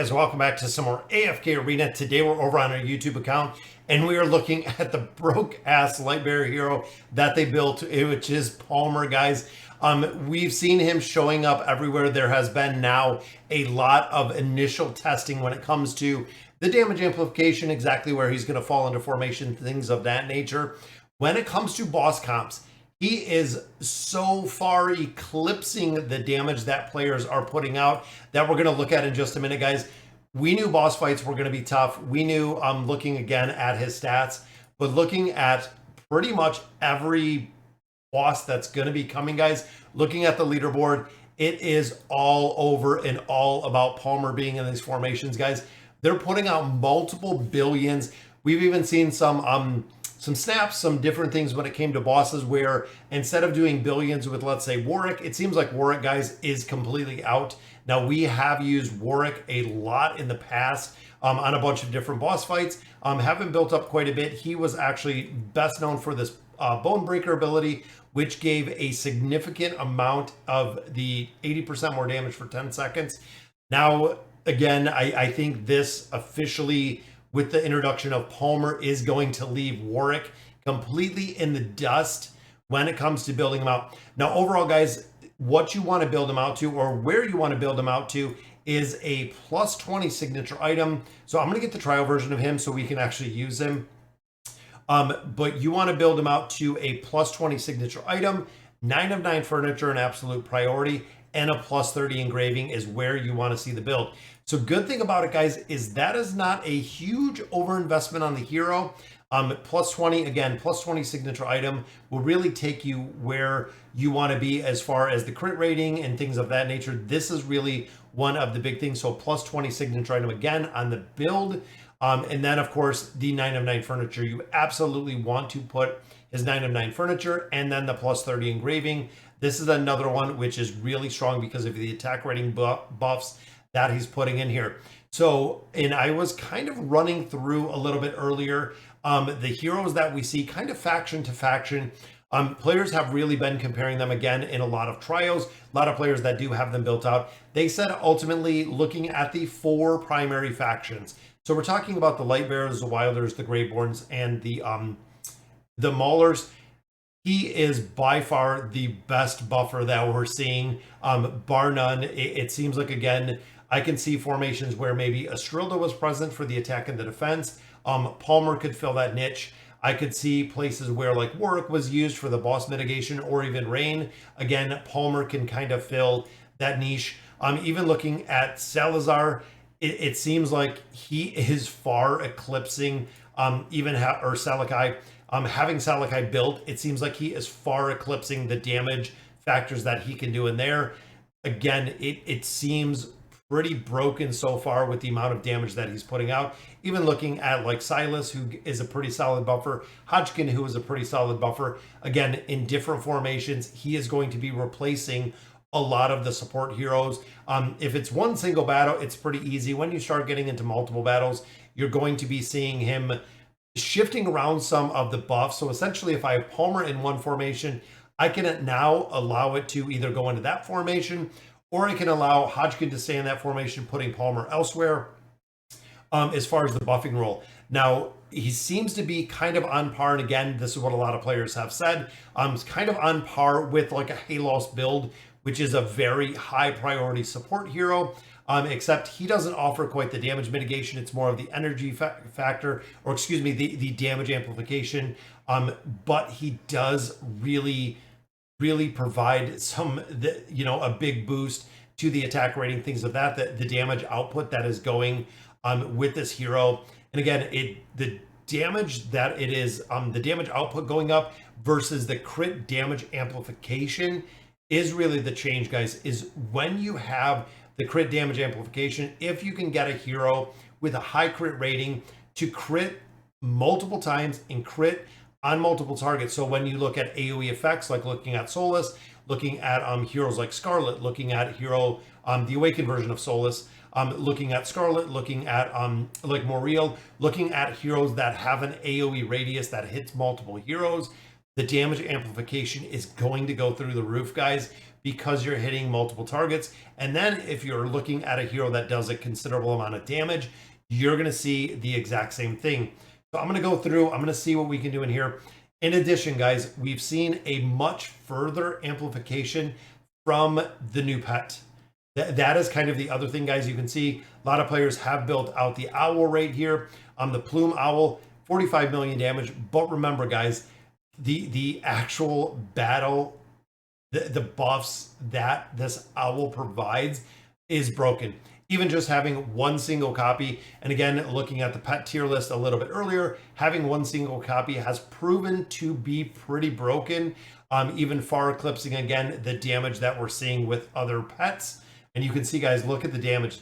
guys, welcome back to some more AFK Arena. Today we're over on our YouTube account and we are looking at the broke ass light bearer hero that they built, which is Palmer, guys. We've seen him showing up everywhere. There has been now a lot of initial testing when it comes to the damage amplification, exactly where he's going to fall into formation, things of that nature. When it comes to boss comps, he is so far eclipsing the damage that players are putting out that we're going to look at in just a minute, guys. We knew boss fights were going to be tough. We knew, looking again at his stats, but looking at pretty much every boss that's going to be coming, guys, looking at the leaderboard, it is all over and all about Palmer being in these formations, guys. They're putting out multiple billions. We've even seen some snaps, some different things when it came to bosses where instead of doing billions with, let's say, Warwick, it seems like Warwick, guys, is completely out. Now, we have used Warwick a lot in the past on a bunch of different boss fights, haven't built up quite a bit. He was actually best known for this Bone Breaker ability, which gave a significant amount of the 80% more damage for 10 seconds. Now, again, I think this officially, with the introduction of Palmer, is going to leave Warwick completely in the dust when it comes to building him out. Now, overall, guys, what you want to build him out to, or where you want to build him out to, is a plus 20 signature item. So I'm going to get the trial version of him so we can actually use him. But you want to build him out to a plus 20 signature item, 9 of 9 furniture, an absolute priority, and a plus 30 engraving is where you want to see the build. So good thing about it, guys, is that is not a huge overinvestment on the hero. Plus 20, again, plus 20 signature item will really take you where you want to be as far as the crit rating and things of that nature. This is really one of the big things. So plus 20 signature item again on the build. And then, of course, the 9 of 9 furniture. You absolutely want to put his 9 of 9 furniture and then the plus 30 engraving. This is another one which is really strong because of the attack rating buffs that he's putting in here. So, and I was kind of running through a little bit earlier, the heroes that we see kind of faction to faction. Players have really been comparing them again in a lot of trials. A lot of players that do have them built out. They said ultimately looking at the 4 primary factions. So we're talking about the Light Bearers, the Wilders, the Greyborns, and the Maulers. He is by far the best buffer that we're seeing, bar none. It seems like, again, I can see formations where maybe Astrilda was present for the attack and the defense. Palmer could fill that niche. I could see places where like Warwick was used for the boss mitigation, or even Rain. Again, Palmer can kind of fill that niche. Even looking at Salazar, it seems like he is far eclipsing or Salakai. Having Salakai built, it seems like he is far eclipsing the damage factors that he can do in there. Again, it seems pretty broken so far with the amount of damage that he's putting out. Even looking at like Silas, who is a pretty solid buffer, Hodgkin, who is a pretty solid buffer. Again, in different formations, he is going to be replacing a lot of the support heroes. If it's one single battle, it's pretty easy. When you start getting into multiple battles, you're going to be seeing him shifting around some of the buffs. So essentially, if I have Palmer in one formation, I can now allow it to either go into that formation, or I can allow Hodgkin to stay in that formation, putting Palmer elsewhere, as far as the buffing role. Now, he seems to be kind of on par, and again, this is what a lot of players have said, kind of on par with like a Halos build, which is a very high priority support hero, except he doesn't offer quite the damage mitigation. It's more of the energy factor, or excuse me, the damage amplification. But he does really provide some, a big boost to the attack rating, things of that, the damage output that is going with this hero. And again, the damage that it is, the damage output going up versus the crit damage amplification is really the change, guys, is when you have the crit damage amplification. If you can get a hero with a high crit rating to crit multiple times and crit on multiple targets. So when you look at AoE effects, like looking at Solus, looking at heroes like Scarlet, looking at hero, the Awakened version of Solus, looking at Scarlet, looking at like Moriel, looking at heroes that have an AoE radius that hits multiple heroes, the damage amplification is going to go through the roof, guys, because you're hitting multiple targets. And then if you're looking at a hero that does a considerable amount of damage, you're going to see the exact same thing. So I'm going to go through, I'm going to see what we can do in here. In addition, guys, we've seen a much further amplification from the new pet. That is kind of the other thing, guys. You can see a lot of players have built out the owl right here. The plume owl, 45 million damage. But remember, guys, the actual battle, the buffs that this owl provides is broken. Even just having one single copy, and again, looking at the pet tier list a little bit earlier, having one single copy has proven to be pretty broken, even far eclipsing, again, the damage that we're seeing with other pets. And you can see, guys, look at the damage.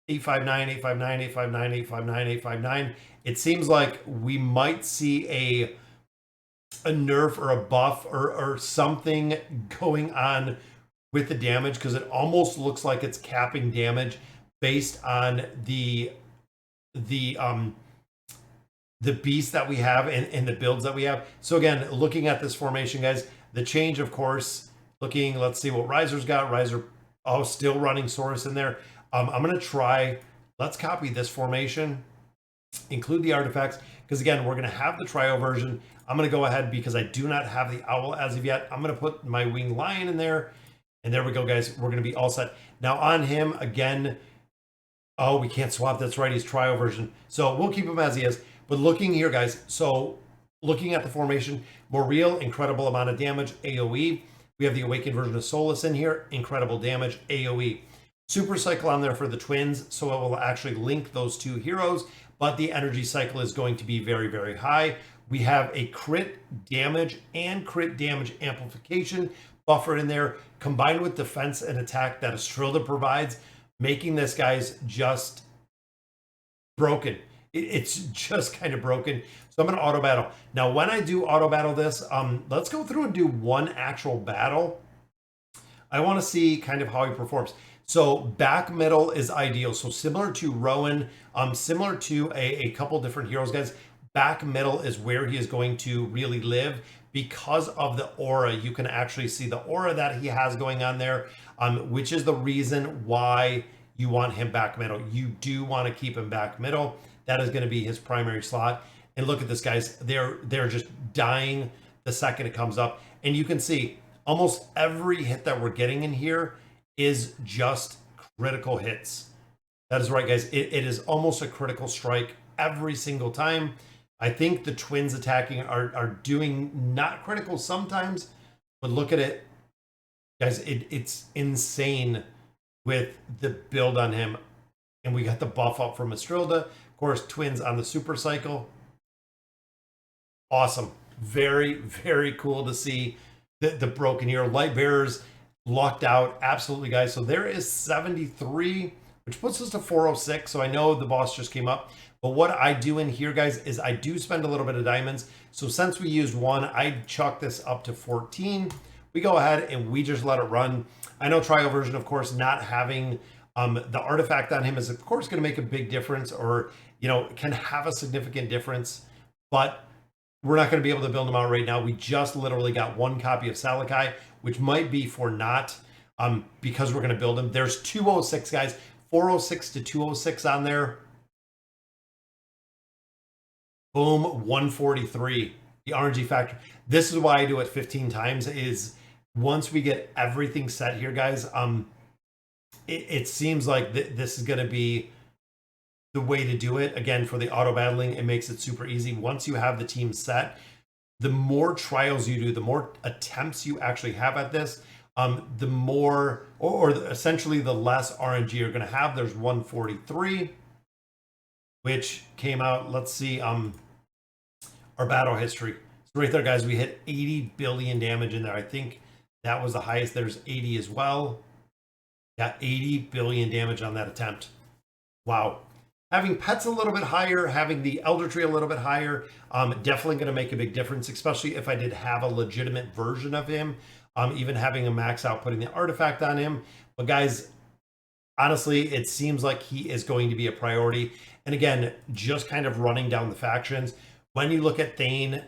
859, 859, 859, 859, 859. It seems like we might see a nerf or a buff or something going on with the damage, because it almost looks like it's capping damage based on the beast that we have and the builds that we have. So again, looking at this formation, guys, the change, of course, looking, let's see what Riser's got. Riser, oh, still running Saurus in there. I'm going to try, let's copy this formation, include the artifacts, because again, we're going to have the trio version. I'm going to go ahead, because I do not have the owl as of yet. I'm going to put my winged lion in there. And there we go, guys. We're going to be all set. Now on him, again, oh, we can't swap. That's right. He's trio version. So we'll keep him as he is. But looking here, guys, so looking at the formation, more real, incredible amount of damage, AoE. We have the awakened version of Solus in here, incredible damage, AoE. Super cycle on there for the twins, so it will actually link those two heroes, but the energy cycle is going to be very, very high. We have a crit damage and crit damage amplification buffer in there, combined with defense and attack that Estrilda provides, making this, guys, just broken. It's just kind of broken. So I'm going to auto battle. Now, when I do auto battle this, let's go through and do one actual battle. I want to see kind of how he performs. So back middle is ideal. So similar to Rowan, similar to a couple different heroes, guys, back middle is where he is going to really live because of the aura. You can actually see the aura that he has going on there, which is the reason why you want him back middle. You do want to keep him back middle. That is going to be his primary slot. And look at this, guys. They're just dying the second it comes up. And you can see almost every hit that we're getting in here is just critical hits. That is right, guys. It is almost a critical strike every single time. I think the twins attacking are doing not critical sometimes, but look at it, guys. It's insane with the build on him. And we got the buff up from Estrilda. Of course, twins on the super cycle. Awesome. Very, very cool to see the broken hero. Light bearers locked out. Absolutely, guys. So there is 73, which puts us to 406. So I know the boss just came up. But what I do in here, guys, is I do spend a little bit of diamonds. So since we used one, I chuck this up to 14. We go ahead and we just let it run. I know trial version, of course, not having the artifact on him is, of course, going to make a big difference, or, you know, can have a significant difference. But we're not going to be able to build them out right now. We just literally got one copy of Salakai, which might be for not, because we're going to build them. There's 206, guys. 406 to 206 on there. Boom, 143. The RNG factor. This is why I do it 15 times, is once we get everything set here, guys, it seems like this is going to be the way to do it. Again, for the auto battling, it makes it super easy. Once you have the team set, the more trials you do, the more attempts you actually have at this, the more, or essentially the less RNG you're going to have. There's 143, which came out, let's see, our battle history. So right there, guys, we hit 80 billion damage in there. I think that was the highest. There's 80 as well. Yeah, 80 billion damage on that attempt. Wow. Having pets a little bit higher, having the Elder Tree a little bit higher, definitely going to make a big difference, especially if I did have a legitimate version of him, even having a max out, putting the artifact on him. But guys, honestly, it seems like he is going to be a priority. And again, just kind of running down the factions. When you look at Thane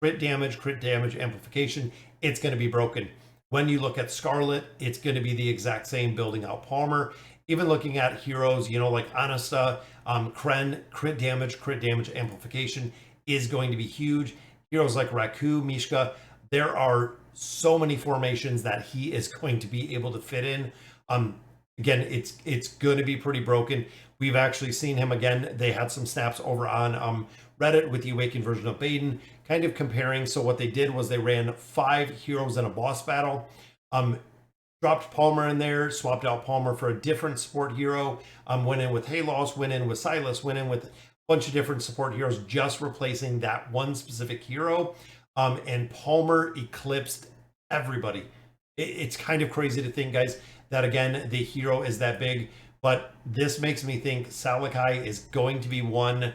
crit damage, amplification, it's going to be broken. When you look at Scarlet, it's going to be the exact same, building out Palmer. Even looking at heroes, you know, like Anasta, Kren, crit damage, amplification is going to be huge. Heroes like Raku, Mishka, there are so many formations that he is going to be able to fit in. Again, it's going to be pretty broken. We've actually seen him again. They had some snaps over on Reddit with the awakened version of Baden, kind of comparing. So what they did was they ran 5 heroes in a boss battle, dropped Palmer in there, swapped out Palmer for a different support hero, went in with Halos, went in with Silas, went in with a bunch of different support heroes, just replacing that one specific hero. And Palmer eclipsed everybody. It's kind of crazy to think, guys, that again, the hero is that big, but this makes me think Salakai is going to be one.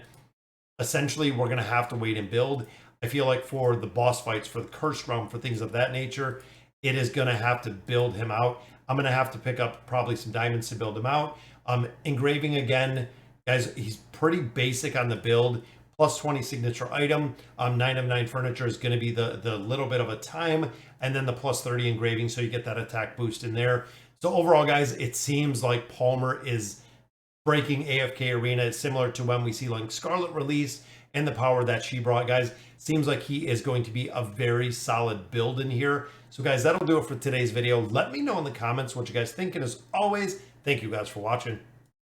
Essentially, we're going to have to wait and build. I feel like for the boss fights, for the curse realm, for things of that nature, it is going to have to build him out. I'm going to have to pick up probably some diamonds to build him out. Engraving again, guys, he's pretty basic on the build. Plus 20 signature item. 9 of 9 furniture is going to be the little bit of a time. And then the plus 30 engraving, so you get that attack boost in there. So overall, guys, it seems like Palmer is breaking AFK Arena. It's similar to when we see like Scarlet release and the power that she brought, guys. Seems like he is going to be a very solid build in here. So guys, that'll do it for today's video. Let me know in the comments what you guys think. And as always, thank you guys for watching.